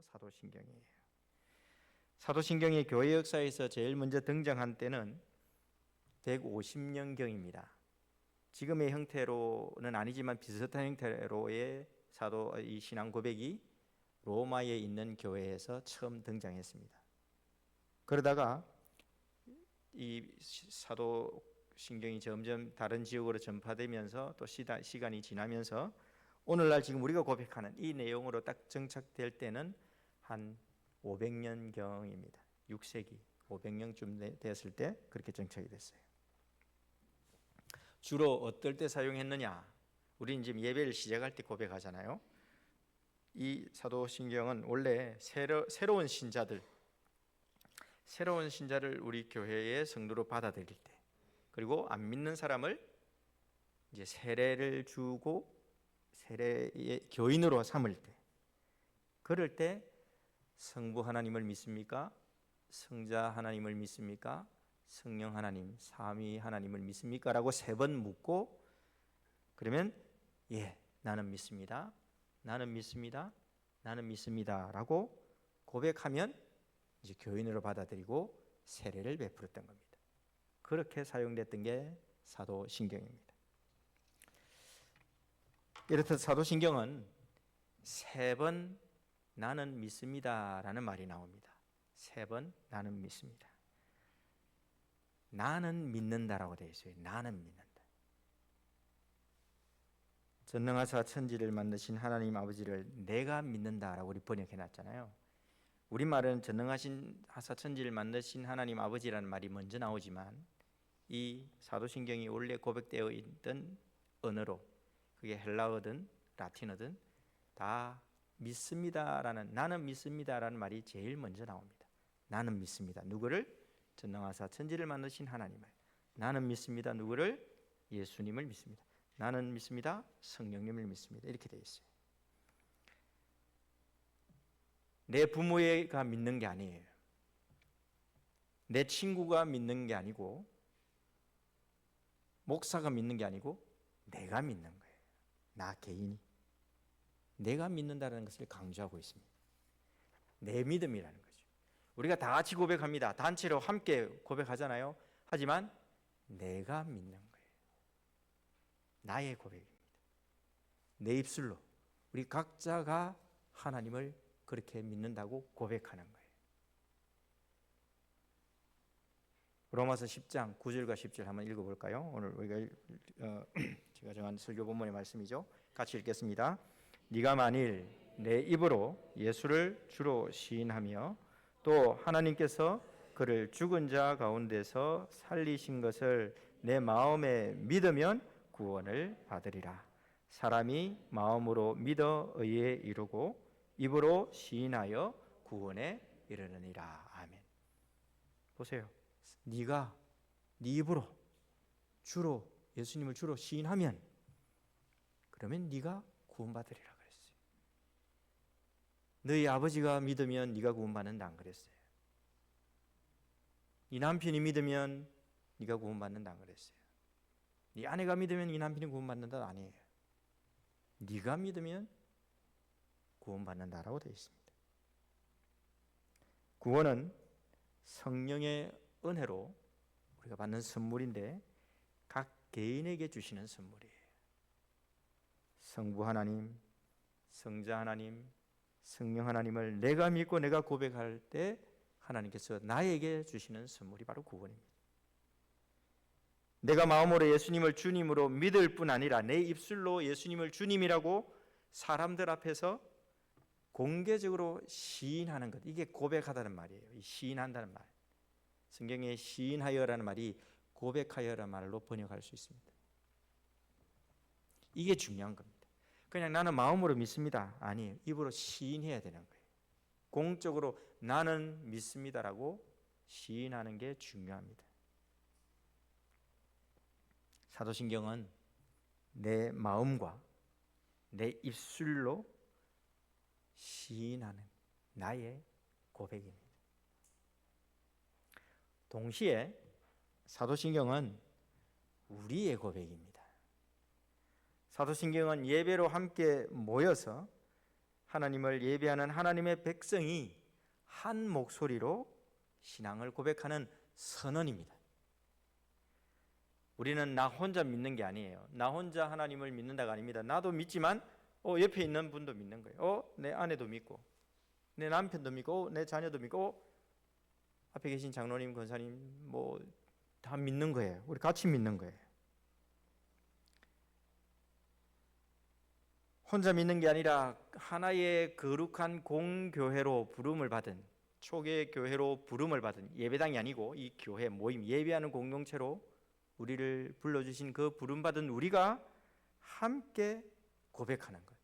바로 사도신경이에요. 사도신경이 교회 역사에서 제일 먼저 등장한 때는 150년경입니다. 지금의 형태로는 아니지만 비슷한 형태로의 이 신앙 고백이 로마에 있는 교회에서 처음 등장했습니다. 그러다가 이 사도신경이 점점 다른 지역으로 전파되면서 또 시간이 지나면서 오늘날 지금 우리가 고백하는 이 내용으로 딱 정착될 때는 한 500년경입니다. 6세기 500년쯤 됐을 때 그렇게 정착이 됐어요. 주로 어떨 때 사용했느냐? 우리는 지금 예배를 시작할 때 고백하잖아요. 이 사도신경은 원래 새로운 신자를 우리 교회의 성도로 받아들일 때, 그리고 안 믿는 사람을 이제 세례를 주고 세례의 교인으로 삼을 때, 그럴 때 성부 하나님을 믿습니까? 성자 하나님을 믿습니까? 성령 하나님, 삼위 하나님을 믿습니까? 라고 3번 묻고, 그러면 예, 나는 믿습니다, 나는 믿습니다, 나는 믿습니다 라고 고백하면 이제 교인으로 받아들이고 세례를 베풀었던 겁니다. 그렇게 사용됐던 게 사도신경입니다. 이렇듯 사도신경은 3번 나는 믿습니다 라는 말이 나옵니다. 3번 나는 믿습니다. 나는 믿는다라고 되어 있어요. 나는 믿는다. 전능하사 천지를 만드신 하나님 아버지를 내가 믿는다라고 우리 번역해 놨잖아요. 우리말은 전능하신 하사 천지를 만드신 하나님 아버지라는 말이 먼저 나오지만 이 사도신경이 원래 고백되어 있던 언어로, 그게 헬라어든 라틴어든 다 믿습니다라는, 나는 믿습니다라는 말이 제일 먼저 나옵니다. 나는 믿습니다. 누구를? 전능하사 천지를 만드신 하나님을. 나는 믿습니다. 누구를? 예수님을 믿습니다. 나는 믿습니다. 성령님을 믿습니다. 이렇게 되어 있어요. 내 부모가 믿는 게 아니에요. 내 친구가 믿는 게 아니고, 목사가 믿는 게 아니고 내가 믿는 거예요. 나 개인이 내가 믿는다는 것을 강조하고 있습니다. 내 믿음이라는 거죠. 우리가 다 같이 고백합니다. 단체로 함께 고백하잖아요. 하지만 내가 믿는 거예요. 나의 고백입니다. 내 입술로 우리 각자가 하나님을 그렇게 믿는다고 고백하는 거예요. 로마서 10장 9절과 10절 한번 읽어볼까요? 오늘 우리가 제가 정한 설교 본문의 말씀이죠. 같이 읽겠습니다. 네가 만일 내 입으로 예수를 주로 시인하며 또 하나님께서 그를 죽은 자 가운데서 살리신 것을 내 마음에 믿으면 구원을 받으리라. 사람이 마음으로 믿어 의에 이르고 입으로 시인하여 구원에 이르느니라. 아멘. 보세요. 네가 네 입으로 주로 예수님을 주로 시인하면 그러면 네가 구원받으리라 그랬어요. 너희 아버지가 믿으면 네가 구원받는다 안 그랬어요. 네 남편이 믿으면 네가 구원받는다 안 그랬어요. 네 아내가 믿으면 네 남편이 구원받는다 아니에요. 네가 믿으면 구원받는다라고 되어 있습니다. 구원은 성령의 은혜로 우리가 받는 선물인데 각 개인에게 주시는 선물이에요. 성부 하나님, 성자 하나님, 성령 하나님을 내가 믿고 내가 고백할 때 하나님께서 나에게 주시는 선물이 바로 구원입니다. 내가 마음으로 예수님을 주님으로 믿을 뿐 아니라 내 입술로 예수님을 주님이라고 사람들 앞에서 공개적으로 시인하는 것, 이게 고백하다는 말이에요. 이 시인한다는 말, 성경에 시인하여라는 말이 고백하여라는 말로 번역할 수 있습니다. 이게 중요한 겁니다. 그냥 나는 마음으로 믿습니다 아니에요. 입으로 시인해야 되는 거예요. 공적으로 나는 믿습니다라고 시인하는 게 중요합니다. 사도신경은 내 마음과 내 입술로 시인하는 나의 고백입니다. 동시에 사도신경은 우리의 고백입니다. 사도신경은 예배로 함께 모여서 하나님을 예배하는 하나님의 백성이 한 목소리로 신앙을 고백하는 선언입니다. 우리는 나 혼자 믿는 게 아니에요. 나 혼자 하나님을 믿는다가 아닙니다. 나도 믿지만 옆에 있는 분도 믿는 거예요. 내 아내도 믿고, 내 남편도 믿고, 내 자녀도 믿고, 앞에 계신 장로님, 권사님 뭐 다 믿는 거예요. 우리 같이 믿는 거예요. 혼자 믿는 게 아니라 하나의 거룩한 공교회로 부름을 받은, 초계 교회로 부름을 받은, 예배당이 아니고 이 교회 모임, 예배하는 공동체로 우리를 불러주신 그 부름받은 우리가 함께 고백하는 것.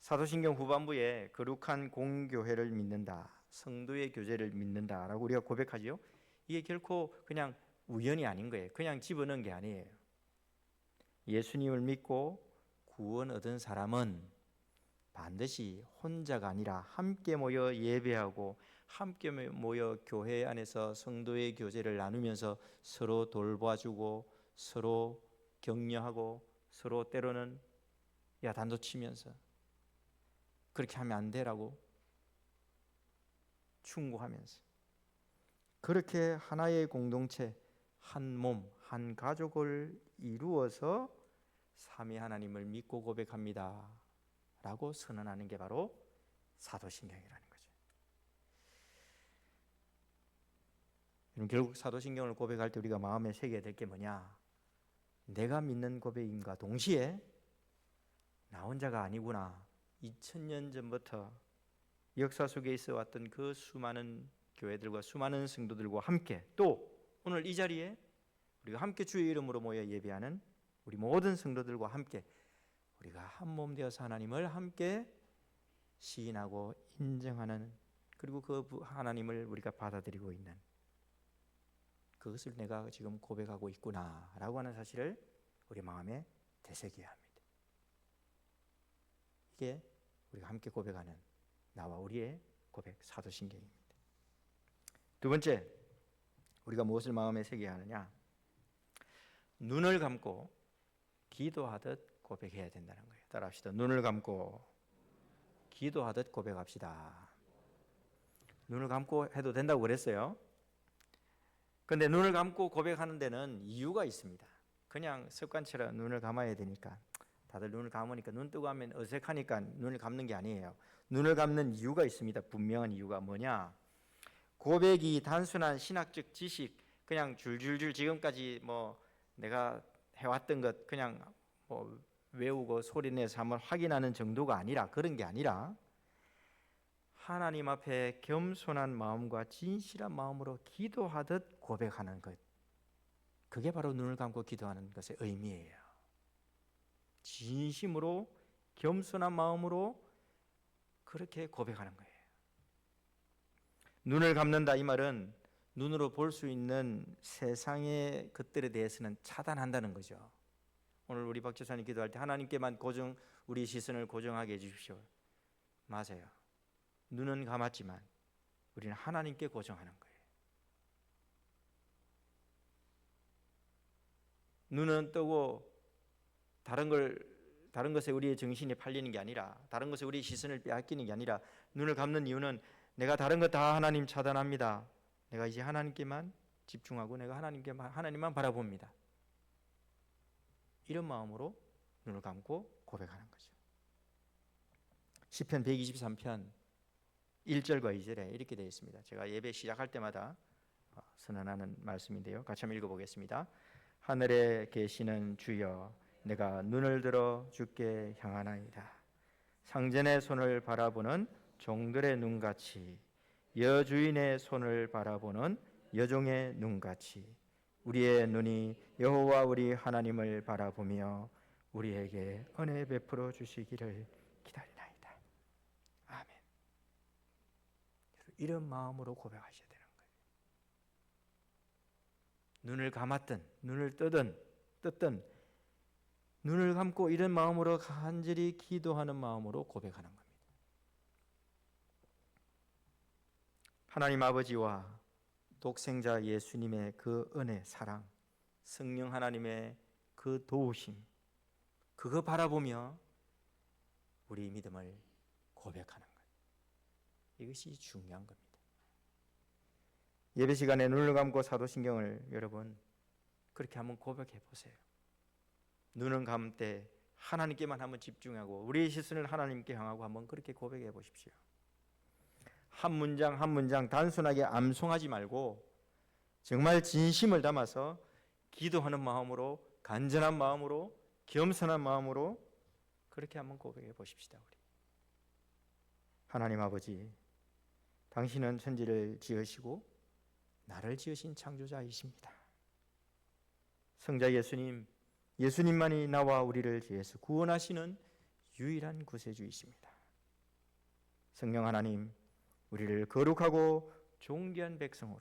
사도신경 후반부에 거룩한 공교회를 믿는다, 성도의 교제를 믿는다라고 우리가 고백하지요. 이게 결코 그냥 우연이 아닌 거예요. 그냥 집어넣은 게 아니에요. 예수님을 믿고 구원 얻은 사람은 반드시 혼자가 아니라 함께 모여 예배하고 함께 모여 교회 안에서 성도의 교제를 나누면서 서로 돌봐주고 서로 격려하고 서로 때로는 야단도 치면서 그렇게 하면 안 되라고 충고하면서 그렇게 하나의 공동체, 한 몸, 한 가족을 이루어서 삼위 하나님을 믿고 고백합니다 라고 선언하는 게 바로 사도신경이라는 거죠. 결국 사도신경을 고백할 때 우리가 마음에 새겨야 될 게 뭐냐? 내가 믿는 고백임과 동시에 나 혼자가 아니구나. 2000년 전부터 역사 속에 있어 왔던 그 수많은 교회들과 수많은 성도들과 함께, 또 오늘 이 자리에 우리가 함께 주의 이름으로 모여 예배하는 우리 모든 성도들과 함께 우리가 한 몸 되어서 하나님을 함께 시인하고 인정하는, 그리고 그 하나님을 우리가 받아들이고 있는, 그것을 내가 지금 고백하고 있구나 라고 하는 사실을 우리 마음에 되새겨야 합니다. 이게 우리가 함께 고백하는 나와 우리의 고백, 사도신경입니다. 두 번째, 우리가 무엇을 마음에 새겨야 하느냐? 눈을 감고 기도하듯 고백해야 된다는 거예요. 따라합시다. 눈을 감고 기도하듯 고백합시다. 눈을 감고 해도 된다고 그랬어요. 그런데 눈을 감고 고백하는 데는 이유가 있습니다. 그냥 습관처럼 눈을 감아야 되니까, 다들 눈을 감으니까, 눈 뜨고 하면 어색하니까 눈을 감는 게 아니에요. 눈을 감는 이유가 있습니다. 분명한 이유가 뭐냐? 고백이 단순한 신학적 지식, 그냥 줄줄줄 지금까지 뭐 내가 해왔던 것 그냥 뭐 외우고 소리내서 한번 확인하는 정도가 아니라, 그런 게 아니라 하나님 앞에 겸손한 마음과 진실한 마음으로 기도하듯 고백하는 것, 그게 바로 눈을 감고 기도하는 것의 의미예요. 진심으로 겸손한 마음으로 그렇게 고백하는 거예요. 눈을 감는다 이 말은 눈으로 볼 수 있는 세상의 것들에 대해서는 차단한다는 거죠. 오늘 우리 박 집사님 기도할 때 하나님께만 우리 시선을 고정하게 해주십시오. 맞아요. 눈은 감았지만 우리는 하나님께 고정하는 거예요. 눈은 뜨고 다른 것에 우리의 정신이 팔리는 게 아니라, 다른 것에 우리의 시선을 빼앗기는 게 아니라, 눈을 감는 이유는 내가 다른 것 다 하나님 차단합니다. 내가 이제 하나님께만 집중하고 내가 하나님만 바라봅니다. 이런 마음으로 눈을 감고 고백하는 거죠. 시편 123편 1절과 2절에 이렇게 되어 있습니다. 제가 예배 시작할 때마다 선언하는 말씀인데요. 같이 한번 읽어보겠습니다. 하늘에 계시는 주여, 내가 눈을 들어 주께 향하나이다. 상전의 손을 바라보는 종들의 눈같이, 여주인의 손을 바라보는 여종의 눈같이 우리의 눈이 여호와 우리 하나님을 바라보며 우리에게 은혜 베풀어 주시기를 기다리나이다. 아멘. 이런 마음으로 고백하셔야 되는 거예요. 눈을 감았든 눈을 떴든 눈을 감고 이런 마음으로 간절히 기도하는 마음으로 고백하는 겁니다. 하나님 아버지와 독생자 예수님의 그 은혜, 사랑, 성령 하나님의 그 도우심, 그거 바라보며 우리 믿음을 고백하는 것. 이것이 중요한 겁니다. 예배 시간에 눈을 감고 사도신경을 여러분 그렇게 한번 고백해 보세요. 눈은 감되 하나님께만 한번 집중하고 우리의 시선을 하나님께 향하고 한번 그렇게 고백해 보십시오. 한 문장 한 문장 단순하게 암송하지 말고 정말 진심을 담아서 기도하는 마음으로, 간절한 마음으로, 겸손한 마음으로 그렇게 한번 고백해 보십시다. 우리 하나님 아버지, 당신은 천지를 지으시고 나를 지으신 창조자이십니다. 성자 예수님, 예수님만이 나와 우리를 죄에서 구원하시는 유일한 구세주이십니다. 성령 하나님, 우리를 거룩하고 존귀한 백성으로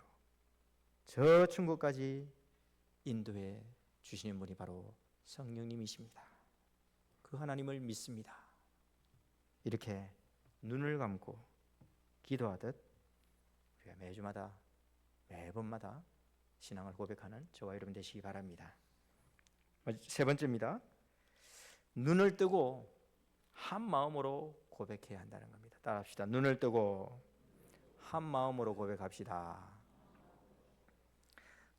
저 천국까지 인도해 주시는 분이 바로 성령님이십니다. 그 하나님을 믿습니다. 이렇게 눈을 감고 기도하듯 우리가 매주마다 매번마다 신앙을 고백하는 저와 여러분 되시기 바랍니다. 세 번째입니다. 눈을 뜨고 한 마음으로 고백해야 한다는 겁니다. 따라합시다. 눈을 뜨고 한 마음으로 고백합시다.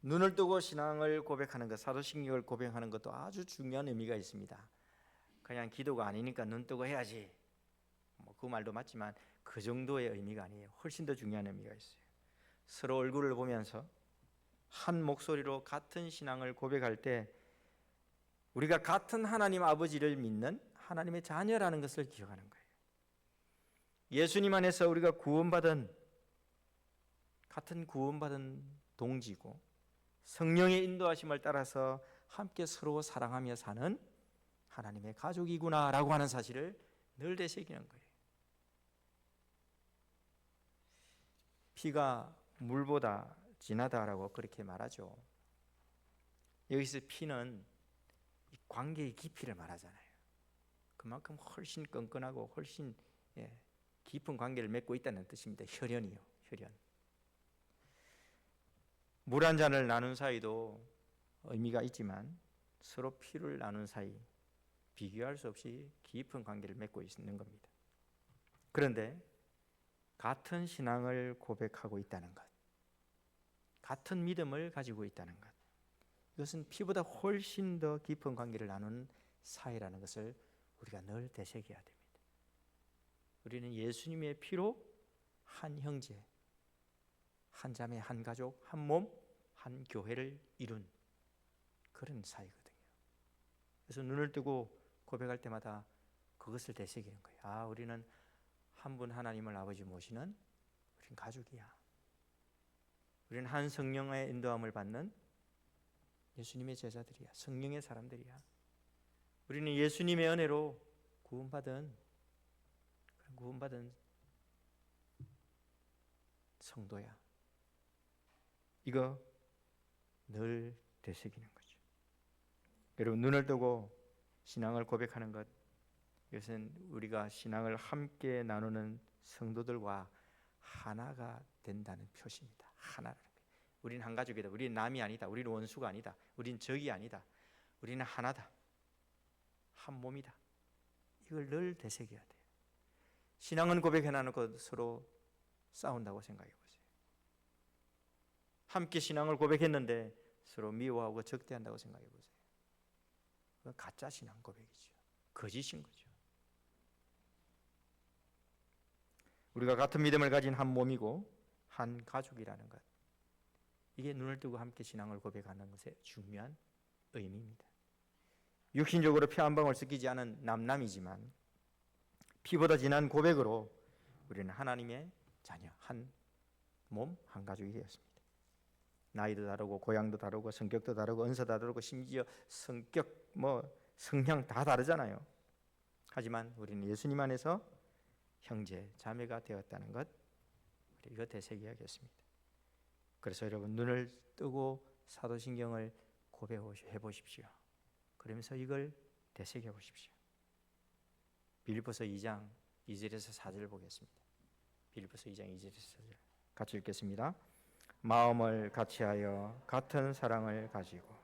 눈을 뜨고 신앙을 고백하는 것, 사도신경을 고백하는 것도 아주 중요한 의미가 있습니다. 그냥 기도가 아니니까 눈 뜨고 해야지, 그 말도 맞지만 그 정도의 의미가 아니에요. 훨씬 더 중요한 의미가 있어요. 서로 얼굴을 보면서 한 목소리로 같은 신앙을 고백할 때 우리가 같은 하나님 아버지를 믿는 하나님의 자녀라는 것을 기억하는 거예요. 예수님 안에서 우리가 같은 구원받은 동지고 성령의 인도하심을 따라서 함께 서로 사랑하며 사는 하나님의 가족이구나라고 하는 사실을 늘 되새기는 거예요. 피가 물보다 진하다라고 그렇게 말하죠. 여기서 피는 관계의 깊이를 말하잖아요. 그만큼 훨씬 끈끈하고 훨씬 깊은 관계를 맺고 있다는 뜻입니다. 혈연이요, 혈연. 물 한 잔을 나눈 사이도 의미가 있지만 서로 피를 나눈 사이, 비교할 수 없이 깊은 관계를 맺고 있는 겁니다. 그런데 같은 신앙을 고백하고 있다는 것, 같은 믿음을 가지고 있다는 것, 이것은 피보다 훨씬 더 깊은 관계를 나누는 사이라는 것을 우리가 늘 되새겨야 됩니다. 우리는 예수님의 피로 한 형제, 한 자매, 한 가족, 한 몸, 한 교회를 이룬 그런 사이거든요. 그래서 눈을 뜨고 고백할 때마다 그것을 되새기는 거예요. 우리는 한 분 하나님을 아버지 모시는 우린 가족이야. 우리는 한 성령의 인도함을 받는 예수님의 제자들이야. 성령의 사람들이야. 우리는 예수님의 은혜로 구원받은 성도야. 이거 늘 되새기는 거죠. 여러분, 눈을 뜨고 신앙을 고백하는 것, 이것은 우리가 신앙을 함께 나누는 성도들과 하나가 된다는 표시입니다. 하나라는 거예요. 우리는 한 가족이다. 우리는 남이 아니다. 우리는 원수가 아니다. 우리는 적이 아니다. 우리는 하나다. 한 몸이다. 이걸 늘 되새겨야 돼요. 신앙은 고백해 나누고 서로 싸운다고 생각해 보세요. 함께 신앙을 고백했는데 서로 미워하고 적대한다고 생각해 보세요. 그건 가짜 신앙 고백이죠. 거짓인 거죠. 우리가 같은 믿음을 가진 한 몸이고 한 가족이라는 것, 이게 눈을 뜨고 함께 신앙을 고백하는 것의 중요한 의미입니다. 육신적으로 피 한 방울 섞이지 않은 남남이지만 피보다 진한 고백으로 우리는 하나님의 자녀, 한 몸, 한 가족이 되었습니다. 나이도 다르고 고향도 다르고 성격도 다르고 은사도 다르고 심지어 성격, 성향 다 다르잖아요. 하지만 우리는 예수님 안에서 형제, 자매가 되었다는 것, 이거 되새겨야겠습니다. 그래서 여러분, 눈을 뜨고 사도신경을 고백해 보십시오. 그러면서 이걸 되새겨 보십시오. 빌립보서 2장 2절에서 4절을 보겠습니다. 빌립보서 2장 2절에서 4절 같이 읽겠습니다. 마음을 같이하여 같은 사랑을 가지고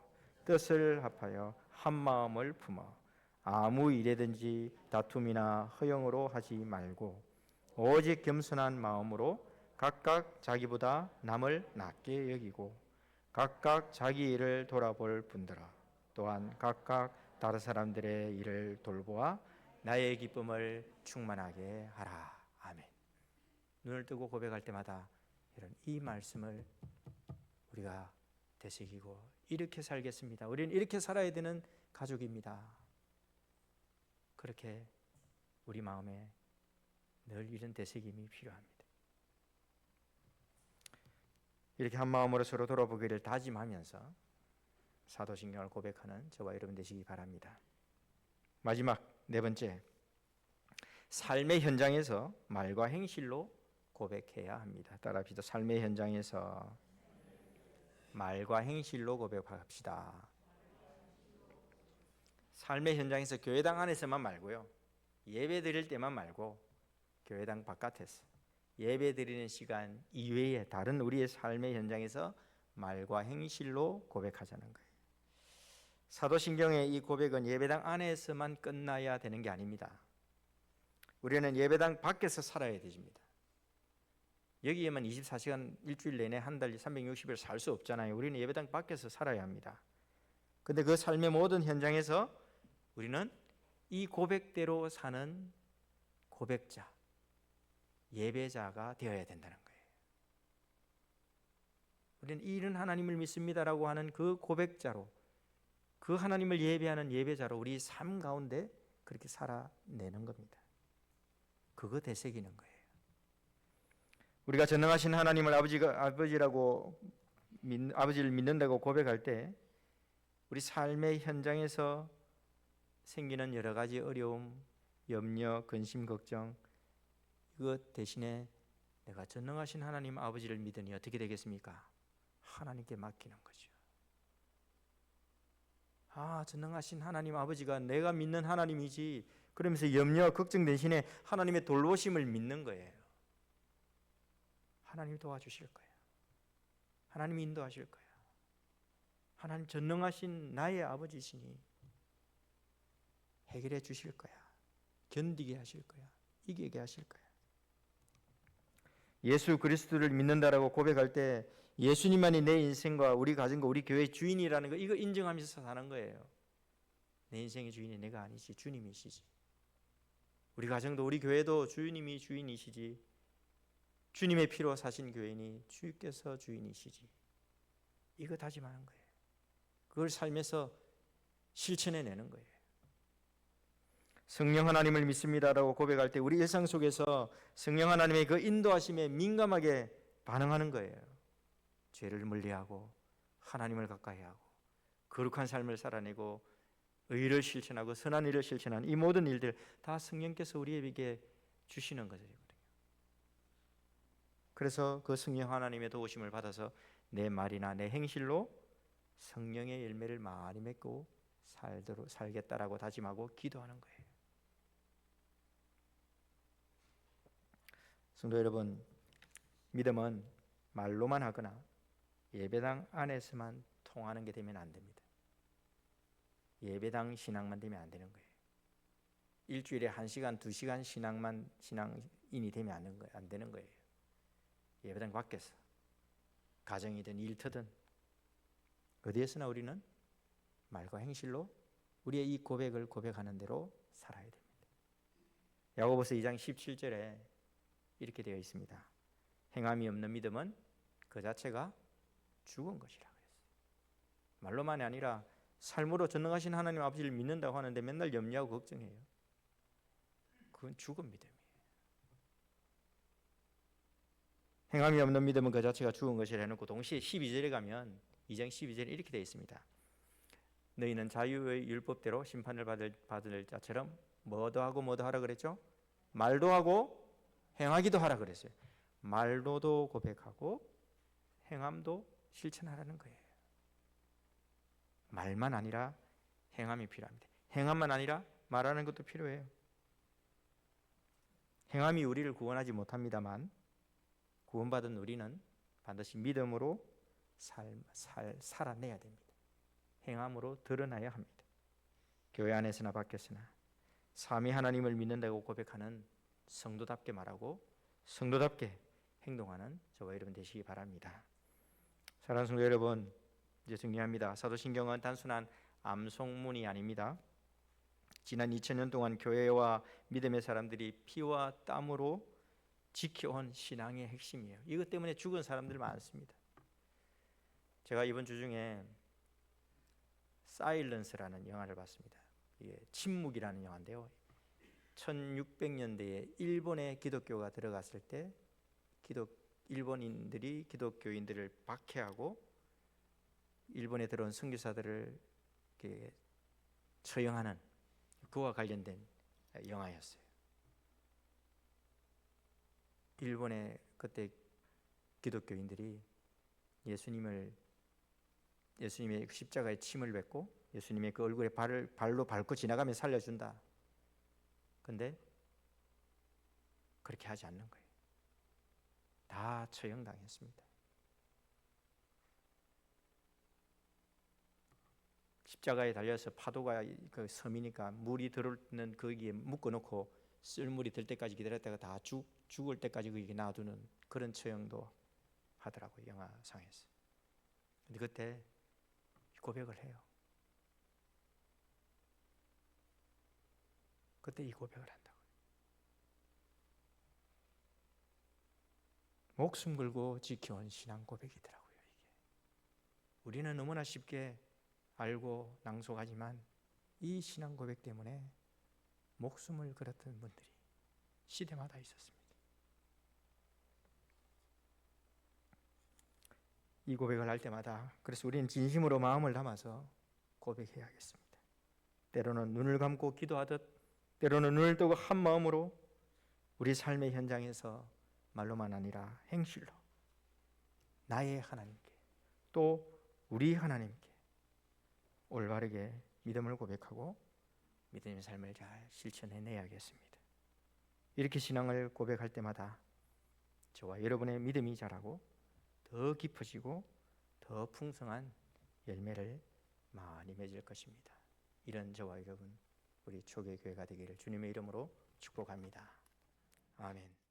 뜻을 합하여 한 마음을 품어 아무 일에든지 다툼이나 허영으로 하지 말고 오직 겸손한 마음으로 각각 자기보다 남을 낮게 여기고 각각 자기 일을 돌아볼 뿐더러 또한 각각 다른 사람들의 일을 돌보아 나의 기쁨을 충만하게 하라. 아멘. 눈을 뜨고 고백할 때마다 이런 이 말씀을 우리가 되새기고 이렇게 살겠습니다. 우리는 이렇게 살아야 되는 가족입니다. 그렇게 우리 마음에 늘 이런 되새김이 필요합니다. 이렇게 한 마음으로 서로 돌아보기를 다짐하면서 사도신경을 고백하는 저와 여러분 되시기 바랍니다. 마지막 네 번째, 삶의 현장에서 말과 행실로 고백해야 합니다. 따라합시다. 삶의 현장에서 말과 행실로 고백합시다. 삶의 현장에서 교회당 안에서만 말고요, 예배 드릴 때만 말고 교회당 바깥에서 예배 드리는 시간 이외에 다른 우리의 삶의 현장에서 말과 행실로 고백하자는 거예요. 사도신경의 이 고백은 예배당 안에서만 끝나야 되는 게 아닙니다. 우리는 예배당 밖에서 살아야 됩니다. 여기에만 24시간 일주일 내내 한 달 360일 살 수 없잖아요. 우리는 예배당 밖에서 살아야 합니다. 근데 그 삶의 모든 현장에서 우리는 이 고백대로 사는 고백자, 예배자가 되어야 된다는 거예요. 우리는 이런 하나님을 믿습니다라고 하는 그 고백자로, 그 하나님을 예배하는 예배자로 우리 삶 가운데 그렇게 살아내는 겁니다. 그거 되새기는 거예요. 우리가 전능하신 하나님을 아버지를 믿는다고 고백할 때 우리 삶의 현장에서 생기는 여러 가지 어려움, 염려, 근심, 걱정, 이것 대신에 내가 전능하신 하나님 아버지를 믿으니 어떻게 되겠습니까? 하나님께 맡기는 거죠. 전능하신 하나님 아버지가 내가 믿는 하나님이지, 그러면서 염려, 걱정 대신에 하나님의 돌보심을 믿는 거예요. 하나님이 도와주실 거예요. 하나님이 인도하실 거예요. 하나님 전능하신 나의 아버지시니 해결해 주실 거야. 견디게 하실 거야. 이기게 하실 거야. 예수 그리스도를 믿는다라고 고백할 때 예수님만이 내 인생과 우리 가정과 우리 교회의 주인이라는 거, 이거 인정하면서 사는 거예요. 내 인생의 주인이 내가 아니지, 주님이시지. 우리 가정도 우리 교회도 주님이 주인이시지. 주님의 피로 사신 교회니 주께서 주인이시지. 이거 다짐하는 거예요. 그걸 삶에서 실천해내는 거예요. 성령 하나님을 믿습니다라고 고백할 때 우리 일상 속에서 성령 하나님의 그 인도하심에 민감하게 반응하는 거예요. 죄를 멀리하고 하나님을 가까이 하고 거룩한 삶을 살아내고 의를 실천하고 선한 일을 실천하는 이 모든 일들 다 성령께서 우리에게 주시는 거거든요. 그래서 그 성령 하나님의 도우심을 받아서 내 말이나 내 행실로 성령의 열매를 많이 맺고 살겠다라고 다짐하고 기도하는 거예요. 성도 여러분, 믿음은 말로만 하거나 예배당 안에서만 통하는 게 되면 안 됩니다. 예배당 신앙만 되면 안 되는 거예요. 일주일에 1시간, 2시간 신앙인이 되면 안 되는 거예요. 예배당 밖에서 가정이든 일터든 어디에서나 우리는 말과 행실로 우리의 이 고백을 고백하는 대로 살아야 됩니다. 야고보서 2장 17절에 이렇게 되어 있습니다. 행함이 없는 믿음은 그 자체가 죽은 것이라 그랬어요. 말로만이 아니라 삶으로 전능하신 하나님 아버지를 믿는다고 하는데 맨날 염려하고 걱정해요. 그건 죽은 믿음이에요. 행함이 없는 믿음은 그 자체가 죽은 것이라 해놓고 동시에 12절에 가면 2장 12절에 이렇게 되어 있습니다. 너희는 자유의 율법대로 심판을 받을 자처럼 뭐도 하고 뭐도 하라 그랬죠? 말도 하고 행하기도 하라 그랬어요. 말로도 고백하고 행함도 실천하라는 거예요. 말만 아니라 행함이 필요합니다. 행함만 아니라 말하는 것도 필요해요. 행함이 우리를 구원하지 못합니다만 구원받은 우리는 반드시 믿음으로 살아내야 됩니다. 행함으로 드러나야 합니다. 교회 안에서나 밖에서나 삼위 하나님을 믿는다고 고백하는 성도답게 말하고 성도답게 행동하는 저와 여러분 되시기 바랍니다. 사랑하는 성도 여러분, 이제 정리합니다. 사도신경은 단순한 암송문이 아닙니다. 지난 2000년 동안 교회와 믿음의 사람들이 피와 땀으로 지켜온 신앙의 핵심이에요. 이것 때문에 죽은 사람들 많습니다. 제가 이번 주 중에 사일런스라는 영화를 봤습니다. 이게 침묵이라는 영화인데요. 1600년대에 일본에 기독교가 들어갔을 때 일본인들이 기독교인들을 박해하고 일본에 들어온 선교사들을 이렇게 처형하는 그와 관련된 영화였어요. 일본의 그때 기독교인들이 예수님의 십자가에 침을 뱉고 예수님의 그 얼굴에 발로 밟고 지나가면 살려준다. 근데 그렇게 하지 않는 거예요. 다 처형당했습니다. 십자가에 달려서 파도가 그 섬이니까 물이 들어오는 거기에 묶어놓고 쓸물이 들 때까지 기다렸다가 다 죽을 때까지 거기에 놔두는 그런 처형도 하더라고요, 영화상에서. 근데 그때 고백을 해요. 그때 이 고백을 한다고. 목숨 걸고 지켜온 신앙 고백이더라고요, 이게. 우리는 너무나 쉽게 알고 낭송하지만 이 신앙 고백 때문에 목숨을 걸었던 분들이 시대마다 있었습니다. 이 고백을 할 때마다 그래서 우리는 진심으로 마음을 담아서 고백해야겠습니다. 때로는 눈을 감고 기도하듯 때로는 눈을 뜨고 한 마음으로 우리 삶의 현장에서 말로만 아니라 행실로 나의 하나님께 또 우리 하나님께 올바르게 믿음을 고백하고 믿음의 삶을 잘 실천해내야겠습니다. 이렇게 신앙을 고백할 때마다 저와 여러분의 믿음이 자라고 더 깊어지고 더 풍성한 열매를 많이 맺을 것입니다. 이런 저와 여러분 우리 초대교회가 되기를 주님의 이름으로 축복합니다. 아멘.